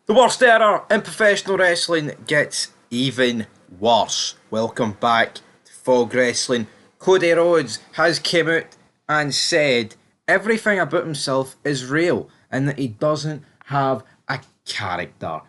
The worst era in professional wrestling gets even worse. Welcome back to Fog Wrestling. Cody Rhodes has came out and said everything about himself is real and that he doesn't have a character.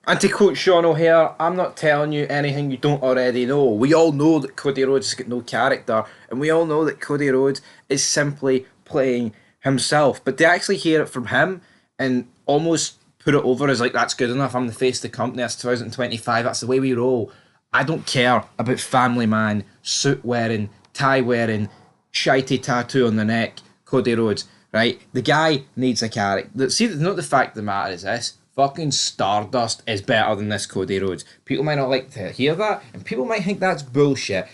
And to quote Sean O'Hare, I'm not telling you anything you don't already know. We all know that Cody Rhodes has got no character, and we all know that Cody Rhodes is simply playing himself. But to actually hear it from him and almost put it over as like, that's good enough, I'm the face of the company, it's 2025, that's the way we roll. I don't care about family man, suit wearing, tie wearing, shitey tattoo on the neck, Cody Rhodes, right? The guy needs a character. See, not the fact of the matter is this. Fucking Stardust is better than this Cody Rhodes. People might not like to hear that, and people might think that's bullshit.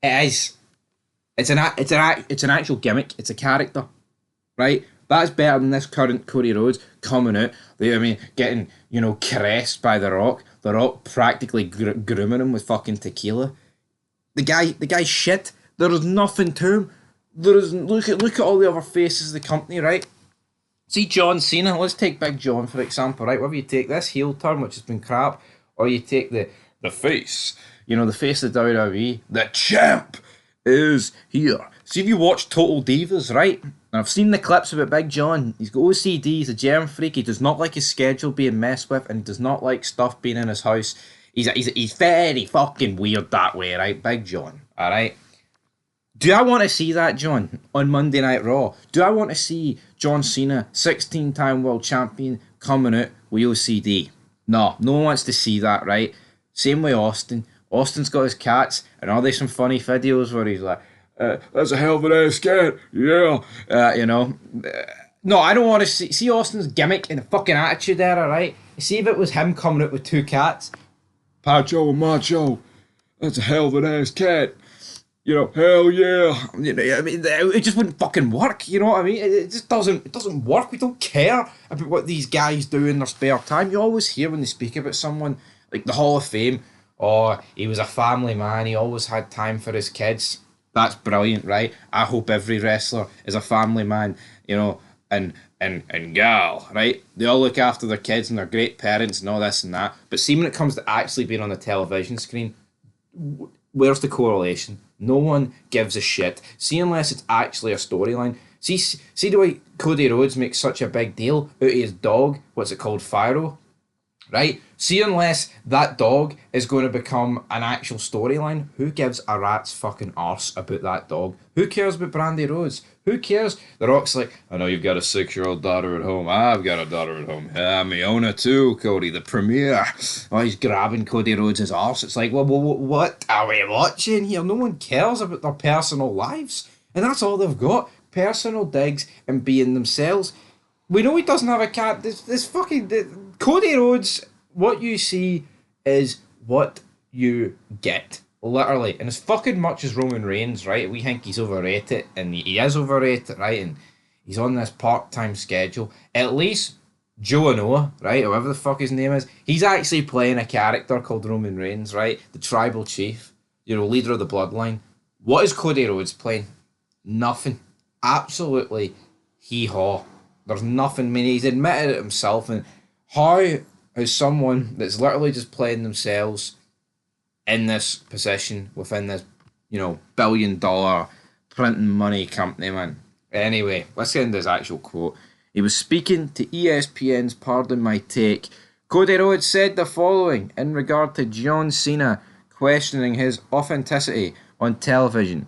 It is. It's an actual gimmick. It's a character, right? That's better than this current Cody Rhodes coming out. Getting caressed by The Rock. The Rock practically grooming him with fucking tequila. The guy's shit. There is nothing to him. There is look at all the other faces of the company, right? See John Cena, let's take Big John for example, right? Whether you take this heel turn, which has been crap, or you take the face, the face of WWE, the champ is here. See if you watch Total Divas, right? And I've seen the clips about Big John. He's got OCD, he's a germ freak, he does not like his schedule being messed with, and he does not like stuff being in his house. He's very fucking weird that way, right? Big John, alright? Do I want to see that, John, on Monday Night Raw? Do I want to see John Cena, 16-time world champion, coming out with OCD? No one wants to see that, right? Same way Austin. Austin's got his cats, and are there some funny videos where he's like, that's a hell of an ass cat, yeah. No, I don't want to see Austin's gimmick and the fucking attitude era, right? See if it was him coming out with two cats. Pacho and Macho, that's a hell of an ass cat. Hell yeah. It just wouldn't fucking work, you know what I mean? It just doesn't work. We don't care about what these guys do in their spare time. You always hear when they speak about someone, like the Hall of Fame, he was a family man, he always had time for his kids. That's brilliant, right? I hope every wrestler is a family man, and gal, right? They all look after their kids and they're great parents and all this and that. But see, when it comes to actually being on the television screen, where's the correlation? No one gives a shit. See, unless it's actually a storyline. See the way Cody Rhodes makes such a big deal out of his dog. What's it called? Pharaoh? Right? See, unless that dog is going to become an actual storyline, who gives a rat's fucking arse about that dog? Who cares about Brandy Rhodes? Who cares? The Rock's like, I know you've got a 6-year-old daughter at home. I've got a daughter at home. Miona too, Cody, the premiere. Oh, he's grabbing Cody Rhodes' arse. It's like, well, what are we watching here? No one cares about their personal lives. And that's all they've got. Personal digs and being themselves. We know he doesn't have a cat. This fucking Cody Rhodes. What you see is what you get, literally. And as fucking much as Roman Reigns, right? We think he's overrated, and he is overrated, right? And he's on this part-time schedule. At least Joe Noah, right? Or whatever the fuck his name is, he's actually playing a character called Roman Reigns, right? The tribal chief, leader of the bloodline. What is Cody Rhodes playing? Nothing. Absolutely hee-haw. There's nothing. I mean, he's admitted it himself. And how is someone that's literally just playing themselves in this position within this, $1 billion printing money company, man? Anyway, let's get into his actual quote. He was speaking to ESPN's Pardon My Take. Cody Rhodes said the following in regard to John Cena questioning his authenticity on television.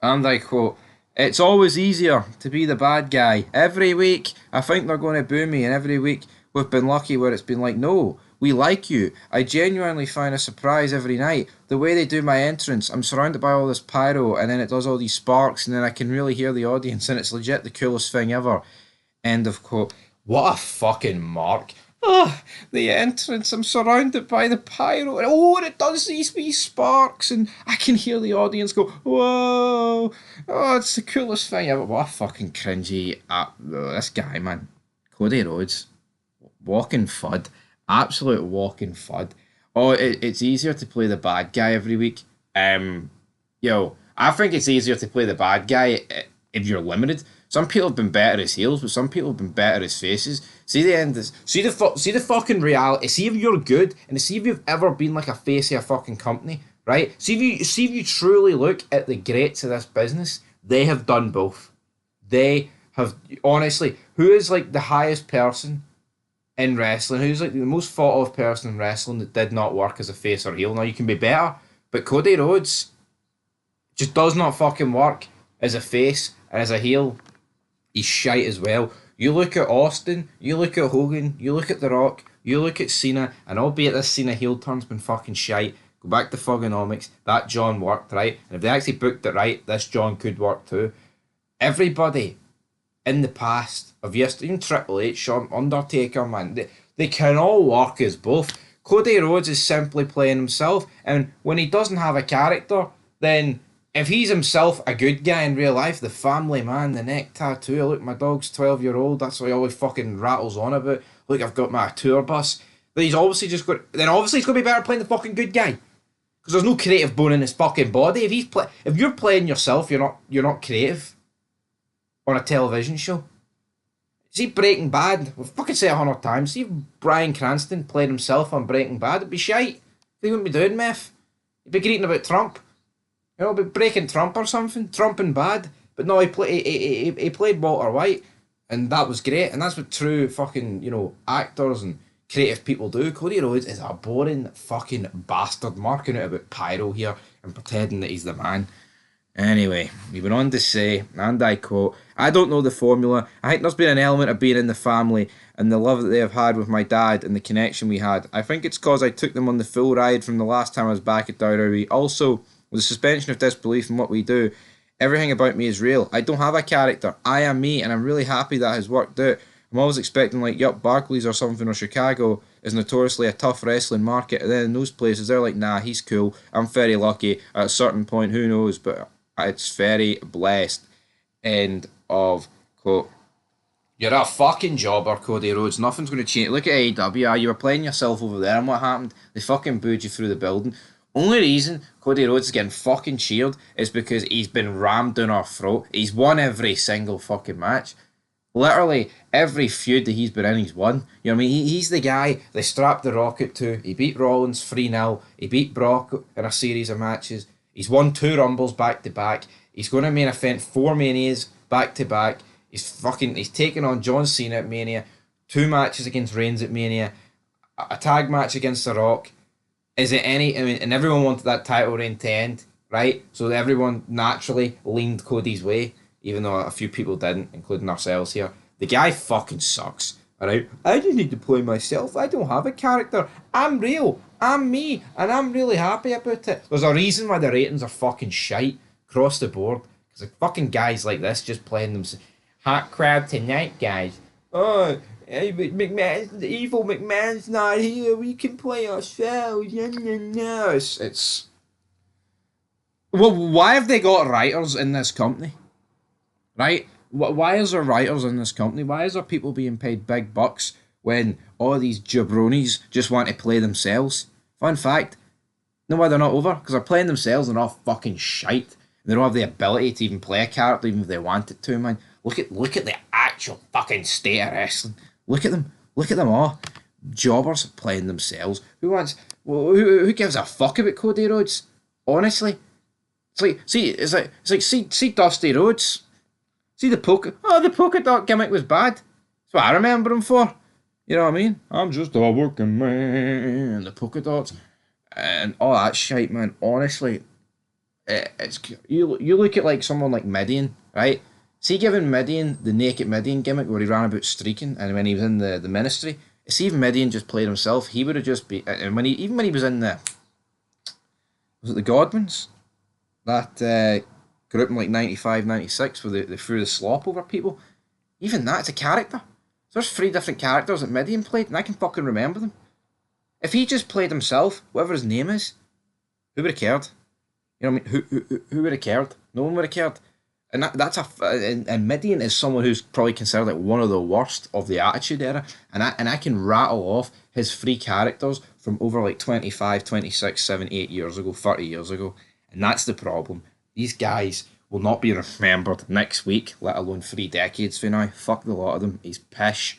And I quote, "It's always easier to be the bad guy. Every week, I think they're going to boo me, and every week we've been lucky where it's been like, no, we like you. I genuinely find a surprise every night. The way they do my entrance, I'm surrounded by all this pyro, and then it does all these sparks, and then I can really hear the audience, and it's legit the coolest thing ever." End of quote. What a fucking mark. Oh, the entrance, I'm surrounded by the pyro. And it does these wee sparks, and I can hear the audience go, whoa. Oh, it's the coolest thing ever. What a fucking cringy. This guy, man. Cody Rhodes. Walking FUD. Absolute walking FUD. Oh, it's easier to play the bad guy every week. I think it's easier to play the bad guy if you're limited. Some people have been better as heels, but some people have been better as faces. See the end. See the fucking reality. See if you're good, and see if you've ever been like a face of a fucking company, right? See if you truly look at the greats of this business. They have done both. They have honestly. Who is like the highest person in wrestling? Who's like the most thought of person in wrestling that did not work as a face or heel? Now you can be better, but Cody Rhodes just does not fucking work as a face and as a heel. He's shite as well. You look at Austin, you look at Hogan, you look at The Rock, you look at Cena, and albeit this Cena heel turn's been fucking shite. Go back to Thugonomics. That John worked, right? And if they actually booked it right, this John could work too. Everybody in the past of yesterday, even Triple H, Shawn, Undertaker, man, they can all work as both. Cody Rhodes is simply playing himself, and when he doesn't have a character, then if he's himself a good guy in real life, the family man, the neck tattoo, look, my dog's 12-year-old, that's what he always fucking rattles on about. Look, I've got my tour bus. Then he's obviously just got. Then obviously he's going to be better playing the fucking good guy. Because there's no creative bone in his fucking body. If you're playing yourself, you're not creative on a television show. See Breaking Bad, we've fucking said it 100 times. See if Bryan Cranston played himself on Breaking Bad, it'd be shite. He wouldn't be doing meth. He'd be greeting about Trump. You know, be breaking Trump or something. Trump and bad. But no, he played Walter White, and that was great. And that's what true fucking, actors and creative people do. Cody Rhodes is a boring fucking bastard marking out about pyro here and pretending that he's the man. Anyway, he went on to say, and I quote, "I don't know the formula. I think there's been an element of being in the family and the love that they have had with my dad and the connection we had. I think it's because I took them on the full ride from the last time I was back at WWE. Also, with the suspension of disbelief in what we do, everything about me is real. I don't have a character. I am me, and I'm really happy that has worked out. I'm always expecting like, yup, Barclays or something, or Chicago is notoriously a tough wrestling market, and then in those places they're like, nah, he's cool. I'm very lucky. At a certain point, who knows, but it's very blessed." End of quote. You're a fucking jobber, Cody Rhodes. Nothing's going to change. Look at AEW. You were playing yourself over there, and what happened? They fucking booed you through the building. Only reason Cody Rhodes is getting fucking cheered is because he's been rammed down our throat. He's won every single fucking match. Literally, every feud that he's been in, he's won. You know what I mean? He's the guy they strapped the rocket to. He beat Rollins 3-0. He beat Brock in a series of matches. He's won 2 Rumbles back to back. He's going to main event 4 Manias back to back. He's taking on John Cena at Mania. 2 matches against Reigns at Mania. A tag match against The Rock. Is it any? I mean, and everyone wanted that title reign to end, right? So everyone naturally leaned Cody's way, even though a few people didn't, including ourselves here. The guy fucking sucks, alright? I just need to play myself. I don't have a character. I'm real. I'm me, and I'm really happy about it. There's a reason why the ratings are fucking shite across the board. Because the fucking guys like this just playing them. Hot crowd tonight, guys. Oh, hey, the evil McMahon's not here. We can play ourselves. No. It's. Well, why have they got writers in this company? Right? Why is there writers in this company? Why is there people being paid big bucks when all these jabronis just want to play themselves? Fun fact, know why they're not over? Because they're playing themselves and they're all fucking shite. They don't have the ability to even play a character even if they wanted to, man. Look at the actual fucking state of wrestling. Look at them. Look at them all. Jobbers playing themselves. Who gives a fuck about Cody Rhodes? Honestly. It's like see Dusty Rhodes. See the polka dot gimmick was bad. That's what I remember him for. You know what I mean? I'm just a working man. The polka dots and all that shit, man. Honestly, it's you look at like someone like Midian, right? See, giving Midian the naked Midian gimmick where he ran about streaking, and when he was in the ministry, see if Midian just played himself, he would have just been. And when he was in the Godwins, that group in like 95, 96 where they threw the slop over people. Even that's a character. So there's 3 different characters that Midian played, and I can fucking remember them. If he just played himself, whatever his name is, who would have cared? You know what I mean? Who would have cared? No one would have cared. And and Midian is someone who's probably considered like one of the worst of the Attitude Era. And I can rattle off his 3 characters from over like 25, 26, 7, 8 years ago, 30 years ago. And that's the problem. These guys will not be remembered next week, let alone 3 decades from now. Fuck the lot of them. He's pish.